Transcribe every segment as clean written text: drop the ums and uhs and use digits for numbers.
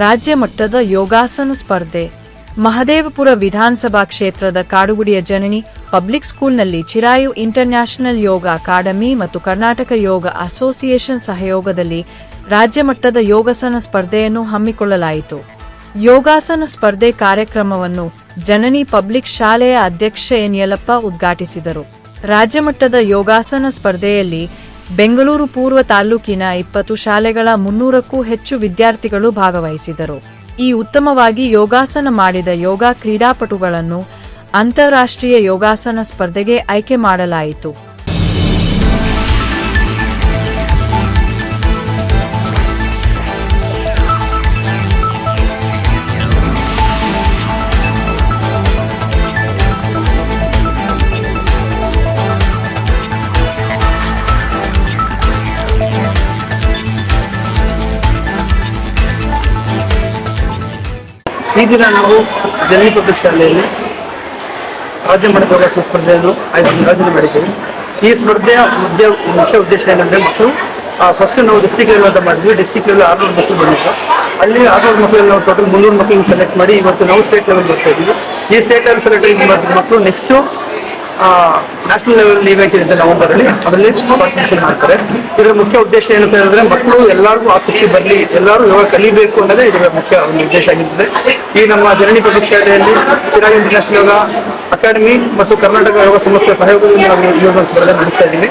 ರಾಜ್ಯ ಮಟ್ಟದ ಯೋಗಾಸನ ಸ್ಪರ್ಧೆ. ಮಹದೇವಪುರ ವಿಧಾನಸಭಾ ಕ್ಷೇತ್ರದ ಕಾಡುಗುಡಿಯ ಜನನಿ ಪಬ್ಲಿಕ್ ಸ್ಕೂಲ್ನಲ್ಲಿ ಚಿರಾಯು ಇಂಟರ್ನ್ಯಾಷನಲ್ ಯೋಗ ಅಕಾಡೆಮಿ ಮತ್ತು ಕರ್ನಾಟಕ ಯೋಗ ಅಸೋಸಿಯೇಷನ್ ಸಹಯೋಗದಲ್ಲಿ ರಾಜ್ಯ ಮಟ್ಟದ ಯೋಗಾಸನ ಸ್ಪರ್ಧೆಯನ್ನು ಹಮ್ಮಿಕೊಳ್ಳಲಾಯಿತು. ಯೋಗಾಸನ ಸ್ಪರ್ಧೆ ಕಾರ್ಯಕ್ರಮವನ್ನು ಜನನಿ ಪಬ್ಲಿಕ್ ಶಾಲೆಯ ಅಧ್ಯಕ್ಷ ಎನ್ ಯಲ್ಲಪ್ಪ ಉದ್ಘಾಟಿಸಿದರು. ರಾಜ್ಯ ಮಟ್ಟದ ಯೋಗಾಸನ ಸ್ಪರ್ಧೆಯಲ್ಲಿ ಬೆಂಗಳೂರು ಪೂರ್ವ ತಾಲೂಕಿನ 20 ಶಾಲೆಗಳ 300ಕ್ಕೂ ಹೆಚ್ಚು ವಿದ್ಯಾರ್ಥಿಗಳು ಭಾಗವಹಿಸಿದರು. ಈ ಉತ್ತಮವಾಗಿ ಯೋಗಾಸನ ಮಾಡಿದ ಯೋಗ ಕ್ರೀಡಾಪಟುಗಳನ್ನು ಅಂತಾರಾಷ್ಟ್ರೀಯ ಯೋಗಾಸನ ಸ್ಪರ್ಧೆಗೆ ಆಯ್ಕೆ ಮಾಡಲಾಯಿತು. ಈ ದಿನ ನಾವು ಜನನಿ ಪಬ್ಲಿಕ್ ಶಾಲೆಯಲ್ಲಿ ರಾಜ್ಯ ಮಟ್ಟದ ಯೋಗಾಸನ ಸ್ಪರ್ಧೆಯನ್ನು ಆಯೋಜನೆ ಮಾಡಿದ್ದೀವಿ. ಈ ಸ್ಪರ್ಧೆಯ ಮುಖ್ಯ ಉದ್ದೇಶ ಏನಂದರೆ ಮಕ್ಕಳು ಫಸ್ಟ್ ನಾವು ಡಿಸ್ಟಿಕ್ ಲೆವೆಲ್ ಅಂತ ಮಾಡಿದ್ವಿ. ಡಿಸ್ಟಿಕ್ ಲೆವೆಲ್ 600 ಮಕ್ಕಳು ಬಂದಿತ್ತು. ಅಲ್ಲಿ 600 ಮಕ್ಕಳಲ್ಲಿ ನಾವು ಟೋಟಲ್ 300 ಮಕ್ಕಳನ್ನು ಸೆಲೆಕ್ಟ್ ಮಾಡಿ ಇವತ್ತು ನಾವು ಸ್ಟೇಟ್ ಲೆವೆಲ್ ಬರ್ತಾ ಇದ್ದೀವಿ. ಈ ಸ್ಟೇಟ್ ಲೆವೆಲ್ ಸೆಲೆಕ್ಟ್ ಮಾಡಿದ ಮಕ್ಕಳು ನೆಕ್ಸ್ಟು ನ್ಯಾಷನಲ್ ಲೆವೆಲ್ ಈವೆಂಟ್ ಇದೆ ನವೆಂಬರಲ್ಲಿ, ಅದರಲ್ಲಿ ಪಾರ್ಟಿಸಿಪೇಷನ್ ಮಾಡ್ತಾರೆ. ಇದರ ಮುಖ್ಯ ಉದ್ದೇಶ ಏನಂತ ಹೇಳಿದ್ರೆ ಮಕ್ಕಳು ಎಲ್ಲರಿಗೂ ಆಸಕ್ತಿ ಬರಲಿ, ಎಲ್ಲರೂ ಯೋಗ ಕಲಿಬೇಕು ಅನ್ನೋದೇ ಇದರ ಮುಖ್ಯ ಒಂದು ಉದ್ದೇಶ ಆಗಿರ್ತದೆ. ಈ ನಮ್ಮ ಜನನಿ ಪಬ್ಲಿಕ್ ಶಾಲೆಯಲ್ಲಿ ಚಿರಾಯು ಇಂಟರ್ನ್ಯಾಷನಲ್ ಯೋಗ ಅಕಾಡೆಮಿ ಮತ್ತು ಕರ್ನಾಟಕ ಯೋಗ ಸಂಸ್ಥೆ ಸಹಯೋಗದಲ್ಲಿ ನಾವು ಯೋಗ ಸ್ಪರ್ಧೆ ನಡೆಸ್ತಾ ಇದ್ದೀವಿ.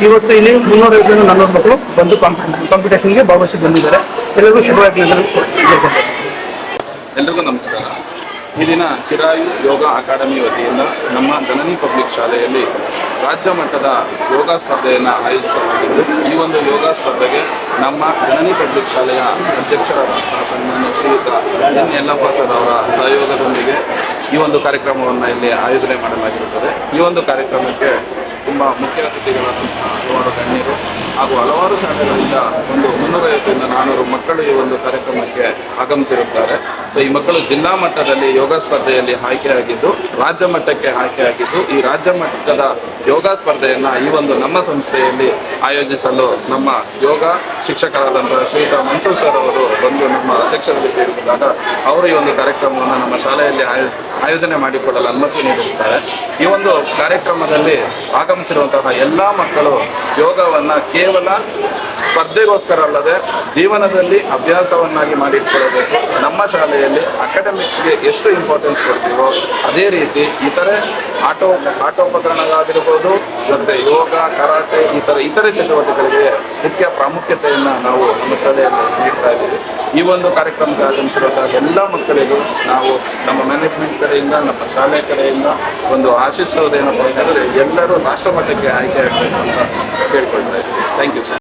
ಇವತ್ತು ಇಲ್ಲಿ 350 400 ಮಕ್ಕಳು ಬಂದು ಕಾಂಪಿಟೇಷನ್ಗೆ ಭಾಗವಹಿಸಿ ಬಂದಿದ್ದಾರೆ. ಎಲ್ಲರಿಗೂ ಶುಭವಾಗಲಿ. ಎಲ್ರಿಗೂ ನಮಸ್ಕಾರ. ಈ ದಿನ ಚಿರಾಯು ಯೋಗ ಅಕಾಡೆಮಿ ವತಿಯಿಂದ ನಮ್ಮ ಜನನಿ ಪಬ್ಲಿಕ್ ಶಾಲೆಯಲ್ಲಿ ರಾಜ್ಯ ಮಟ್ಟದ ಯೋಗ ಸ್ಪರ್ಧೆಯನ್ನು ಆಯೋಜಿಸಲಾಗಿದ್ದು, ಈ ಒಂದು ಯೋಗ ಸ್ಪರ್ಧೆಗೆ ನಮ್ಮ ಜನನಿ ಪಬ್ಲಿಕ್ ಶಾಲೆಯ ಅಧ್ಯಕ್ಷರಾದ ಸನ್ಮಾನ್ಯ ಶ್ರೀಯುತ ಎನ್ ಯಲ್ಲಪ್ಪ ಸರ್ ಅವರ ಸಹಯೋಗದೊಂದಿಗೆ ಈ ಒಂದು ಕಾರ್ಯಕ್ರಮವನ್ನು ಇಲ್ಲಿ ಆಯೋಜನೆ ಮಾಡಲಾಗಿರುತ್ತದೆ. ಈ ಒಂದು ಕಾರ್ಯಕ್ರಮಕ್ಕೆ ತುಂಬ ಮುಖ್ಯ ಅತಿಥಿಗಳಾದಂತಹ ಹಲವಾರು ಗಣ್ಯರು ಹಾಗೂ ಹಲವಾರು ಶಾಲೆಗಳಿಂದ ಒಂದು 350ರಿಂದ 400 ಮಕ್ಕಳು ಈ ಒಂದು ಕಾರ್ಯಕ್ರಮಕ್ಕೆ ಆಗಮಿಸಿರುತ್ತಾರೆ. ಸೊ ಈ ಮಕ್ಕಳು ಜಿಲ್ಲಾ ಮಟ್ಟದಲ್ಲಿ ಯೋಗ ಸ್ಪರ್ಧೆಯಲ್ಲಿ ಆಯ್ಕೆಯಾಗಿದ್ದು, ರಾಜ್ಯ ಮಟ್ಟಕ್ಕೆ ಆಯ್ಕೆಯಾಗಿದ್ದು, ಈ ರಾಜ್ಯ ಮಟ್ಟದ ಯೋಗ ಸ್ಪರ್ಧೆಯನ್ನು ಈ ಒಂದು ನಮ್ಮ ಸಂಸ್ಥೆಯಲ್ಲಿ ಆಯೋಜಿಸಲು ನಮ್ಮ ಯೋಗ ಶಿಕ್ಷಕರಾದಂತಹ ಶ್ರೀಯುತ ಮನ್ಸೂರ್ ಸರ್ ಅವರು ಬಂದು ನಮ್ಮ ಅಧ್ಯಕ್ಷರಲ್ಲಿ ಕೇಳಿದಾಗ ಅವರು ಈ ಒಂದು ಕಾರ್ಯಕ್ರಮವನ್ನು ನಮ್ಮ ಶಾಲೆಯಲ್ಲಿ ಆಯೋಜನೆ ಮಾಡಿಕೊಳ್ಳಲು ಅನುಮತಿ ನೀಡಿರುತ್ತಾರೆ. ಈ ಒಂದು ಕಾರ್ಯಕ್ರಮದಲ್ಲಿ ಆಗಮಿಸಿರುವಂತಹ ಎಲ್ಲ ಮಕ್ಕಳು ಯೋಗವನ್ನು ಕೇವಲ ಸ್ಪರ್ಧೆಗೋಸ್ಕರ ಅಲ್ಲದೆ ಜೀವನದಲ್ಲಿ ಅಭ್ಯಾಸವನ್ನಾಗಿ ಮಾಡಿಟ್ಕೊಳ್ಳಬೇಕು. ನಮ್ಮ ಶಾಲೆಯಲ್ಲಿ ಅಕಾಡೆಮಿಕ್ಸ್ಗೆ ಎಷ್ಟು ಇಂಪಾರ್ಟೆನ್ಸ್ ಕೊಡ್ತೀವೋ ಅದೇ ರೀತಿ ಇತರೆ ಆಟೋಪಕರಣಗಳಾಗಿರ್ಬೋದು, ಮತ್ತು ಯೋಗ, ಕರಾಟೆ, ಇತರೆ ಚಟುವಟಿಕೆಗಳಿಗೆ ಮುಖ್ಯ ಪ್ರಾಮುಖ್ಯತೆಯನ್ನು ನಾವು ನಮ್ಮ ಶಾಲೆಯಲ್ಲಿ ನೀಡ್ತಾ ಇದ್ದೀವಿ. ಈ ಒಂದು ಕಾರ್ಯಕ್ರಮಕ್ಕೆ ಆಗಮಿಸಿರುವಂತಹ ಎಲ್ಲ ಮಕ್ಕಳಿಗೂ ನಾವು ನಮ್ಮ ಮ್ಯಾನೇಜ್ಮೆಂಟ್ ಕಡೆಯಿಂದ, ನಮ್ಮ ಶಾಲೆ ಕಡೆಯಿಂದ ಒಂದು ಆಶಿಸುವುದೇನಪ್ಪ ಅಂತಂದರೆ ಎಲ್ಲರೂ ರಾಷ್ಟ್ರ ಮಟ್ಟಕ್ಕೆ ಆಯ್ಕೆ ಆಗಬೇಕು ಅಂತ ಕೇಳ್ಕೊಳ್ತಾ ಇದ್ದೀವಿ. Thank you sir.